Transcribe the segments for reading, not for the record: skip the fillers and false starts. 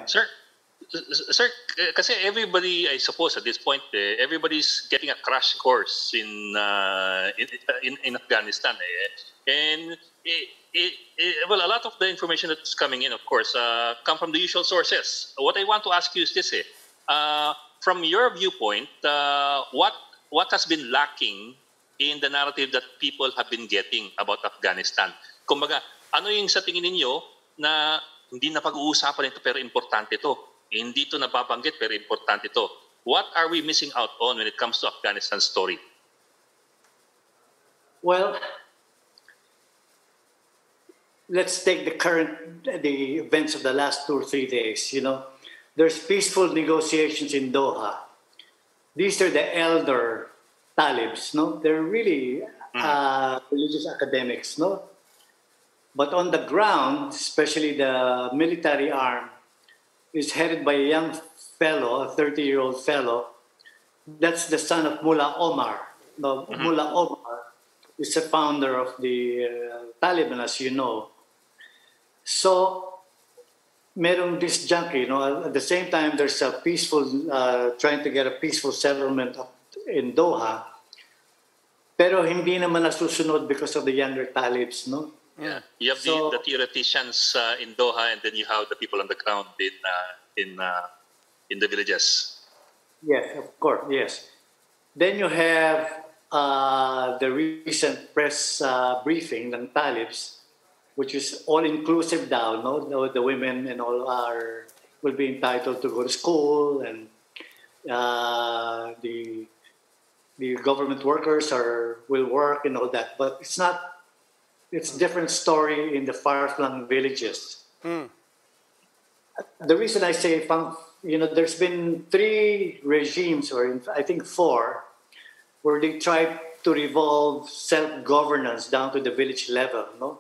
Sir, sir, kasi everybody, I suppose at this point, everybody's getting a crash course in Afghanistan. And well, a lot of the information that's coming in, of course, come from the usual sources. What I want to ask you is this: from your viewpoint, what has been lacking in the narrative that people have been getting about Afghanistan? Kumbaga, ano yung sa tingin ninyo na hindi na pag-uusapan ito pero importante ito? Hindi ito nababanggit pero importante ito. What are we missing out on when it comes to Afghanistan's story? Well, let's take the events of the last 2 or 3 days. You know, there's peaceful negotiations in Doha. These are the elder Talibs, no? They're really religious academics, no? But on the ground, especially the military arm, is headed by a young fellow, a 30-year-old fellow. That's the son of Mullah Omar. No, Mullah Omar is the founder of the Taliban, as you know. So, merong disjunct, you know, at the same time, there's a peaceful, trying to get a peaceful settlement in Doha. Pero hindi naman nasusunod because of the younger Talibs, no? Yeah, you have the theoreticians in Doha, and then you have the people on the ground in the villages. Yes, of course, yes. Then you have the recent press briefing ng Talibs, which is all-inclusive now, no? The women and all will be entitled to go to school, and the government workers will work and all that. But it's not. It's a different story in the far-flung villages. The reason I say, you know, there's been 3 regimes, or I think 4, where they tried to revolve self-governance down to the village level, no?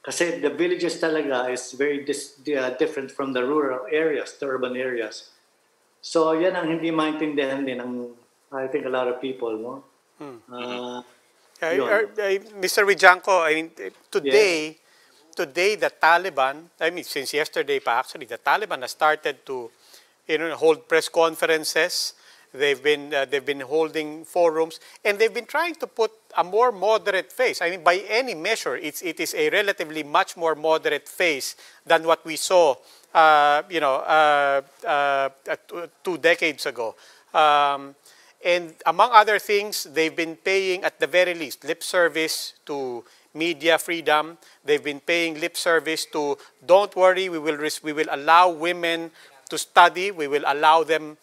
Kasi the villages talaga is very different from the rural areas, the urban areas. So yan ang hindi maintindihan din ng, I think, a lot of people, no? Mr. Wijiangco, I mean, today the Taliban, I mean, since yesterday actually, the Taliban has started to, you know, hold press conferences. They've been holding forums, and they've been trying to put a more moderate face. I mean, by any measure, it is a relatively much more moderate face than what we saw, 2 decades ago. And among other things, they've been paying, at the very least, lip service to media freedom. They've been paying lip service to, don't worry, we will allow women to study, we will allow them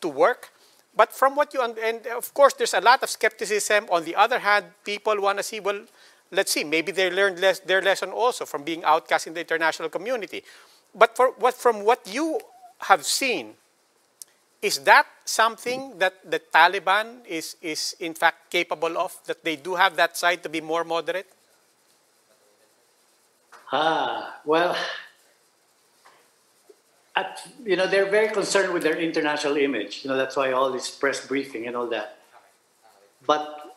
to work. But from what and of course, there's a lot of skepticism. On the other hand, people want to see, well, let's see, maybe they learned their lesson also from being outcast in the international community. But from what you have seen, is that something that the Taliban is in fact capable of, that they do have that side to be more moderate? Well, you know, they're very concerned with their international image. You know, that's why all this press briefing and all that. But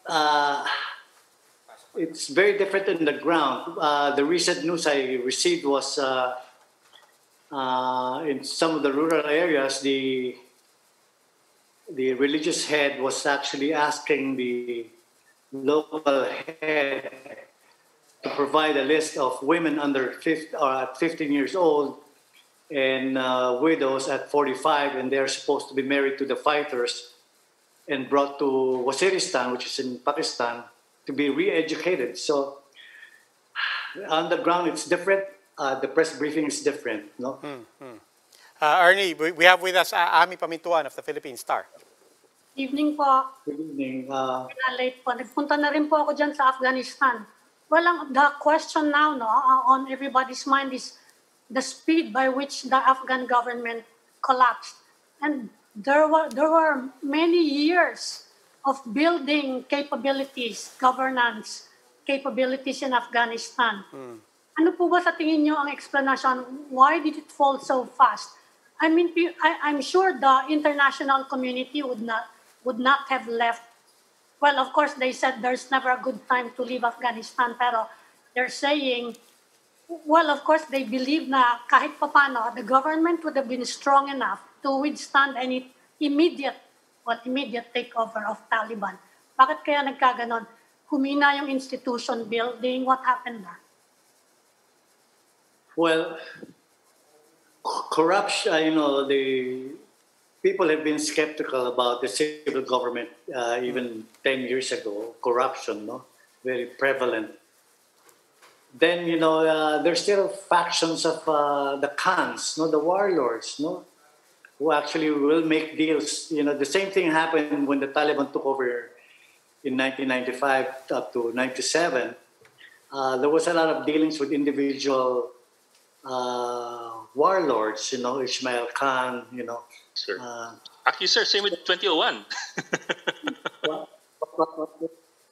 it's very different in the ground. The recent news I received was in some of the rural areas, the religious head was actually asking the local head to provide a list of women under 15 years old and widows at 45, and they're supposed to be married to the fighters and brought to Waziristan, which is in Pakistan, to be re-educated. So on the ground, it's different. The press briefing is different, no? Ernie, we have with us Ami Pamintuan of the Philippine Star. Evening po. Good evening. Late po. Nagpunta na rin po ako dyan sa Afghanistan. Well, the question now on everybody's mind is the speed by which the Afghan government collapsed. And there were many years of building capabilities, governance capabilities in Afghanistan. Ano po ba sa tingin nyo ang explanation? Why did it fall so fast? I mean, I'm sure the international community would not have left. Well, of course, they said there's never a good time to leave Afghanistan, pero they're saying Well, of course, they believe na kahit papano, the government would have been strong enough to withstand any immediate takeover of Taliban. Bakit kaya nagkaganon? Humina yung institution building, what happened na? Well, corruption, the people have been skeptical about the civil government even 10 years ago. Corruption, no? Very prevalent. Then, there's still factions of the Khans, no? The warlords, no? Who actually will make deals. The same thing happened when the Taliban took over in 1995 up to 97. There was a lot of dealings with individual warlords, Ismail Khan, Sir. Actually, sir, same with 2001.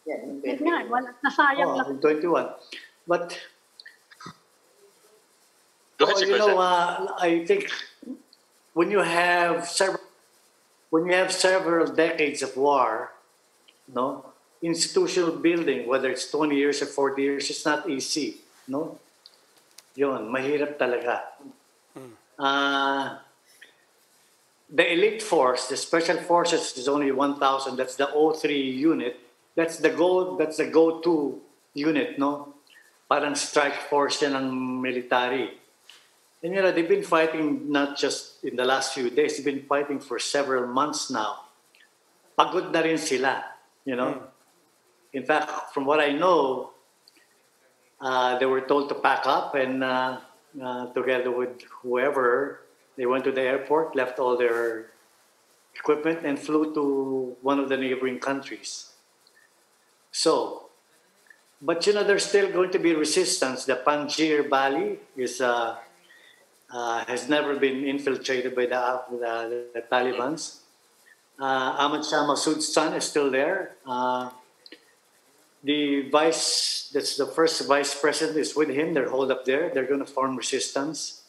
Yun nga, nasayang lang. In 21. But, Go ahead, sir. I think when you have several decades of war, institutional building, whether it's 20 years or 40 years, it's not easy, no? Yun, mahirap talaga. The elite force, the special forces, is only 1,000. That's the O3 unit. That's the go-to unit, no? Parang strike force yan ng military. And they've been fighting not just in the last few days. They've been fighting for several months now. Pagod na rin sila, In fact, from what I know, they were told to pack up and together with whoever, they went to the airport, left all their equipment and flew to one of the neighboring countries. So, but there's still going to be resistance. The Panjshir Valley has never been infiltrated by the Talibans. Ahmad Shah Massoud's son is still there. That's the first vice president is with him. They're holed up there. They're going to form resistance.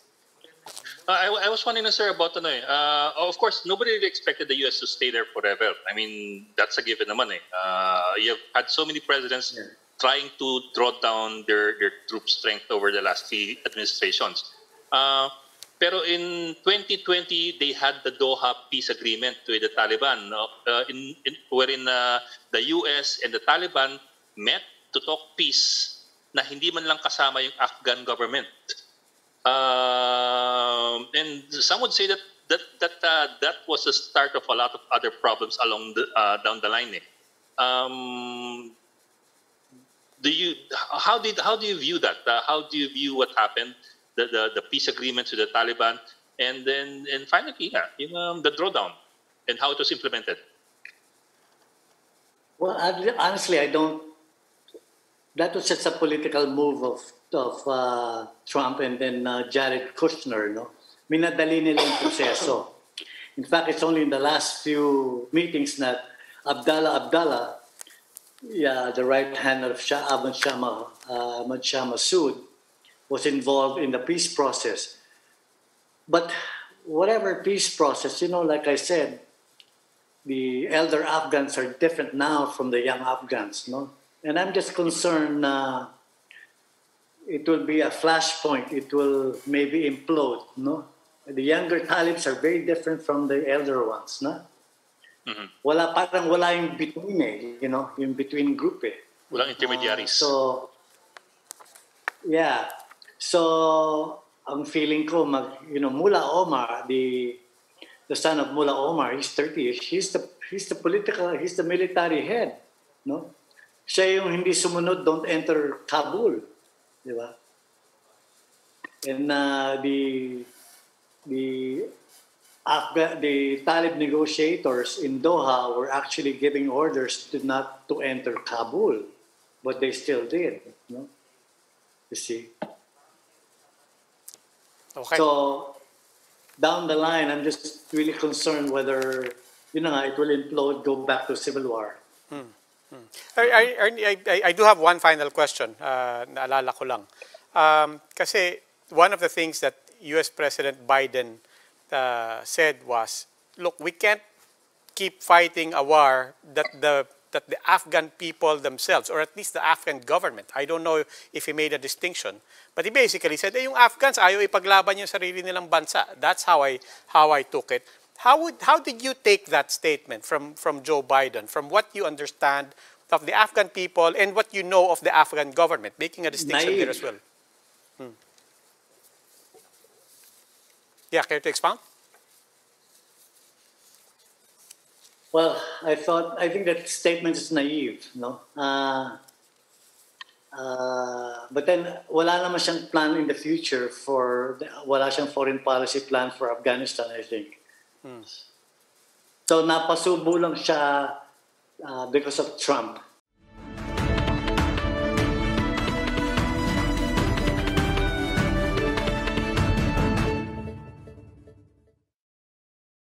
I was wondering, sir, about of course, nobody really expected the U.S. to stay there forever. I mean, that's a given naman eh. You've had so many presidents trying to draw down their troop strength over the last three administrations. Pero in 2020, they had the Doha peace agreement with the Taliban, wherein the U.S. and the Taliban met to talk peace na hindi man lang kasama yung Afghan government. And some would say that was the start of a lot of other problems along down the line. How do you view that? How do you view what happened? The peace agreements with the Taliban, and finally, the drawdown and how it was implemented. Well, honestly, I don't. That was just a political move of Trump and then Jared Kushner, no? Minadali nila yung proseso. In fact, it's only in the last few meetings that Abdallah, the right hand of Ahmad Shah Massoud, was involved in the peace process. But whatever peace process, like I said, the elder Afghans are different now from the young Afghans, no? And I'm just concerned it will be a flashpoint. It will maybe implode, no? The younger Talibs are very different from the elder ones, no? Mm-hmm. Wala yung between yung between group eh. Walang intermediaries. So, ang feeling ko, Mullah Omar, the son of Mullah Omar, he's 30-ish. He's the military head, no? Siya yung hindi sumunod, don't enter Kabul, di ba? And the Talib negotiators in Doha were actually giving orders not to enter Kabul, but they still did, no? You see. Okay. So, down the line, I'm just really concerned whether, it will implode, go back to civil war. I do have one final question. Naalala ko lang. Kasi one of the things that U.S. President Biden said was, look, we can't keep fighting a war that the that the Afghan people themselves, or at least the Afghan government, I don't know if he made a distinction, but he basically said, yung Afghans ayaw ipaglaban yung sarili nilang bansa. That's how I took it. How did you take that statement from Joe Biden, from what you understand of the Afghan people and what you know of the Afghan government, making a distinction Naive. there as well? Yeah, care to expound? Well, I think that statement is naive, no? But then, wala naman siyang plan in the future wala siyang foreign policy plan for Afghanistan, I think. So, napasubo lang siya because of Trump.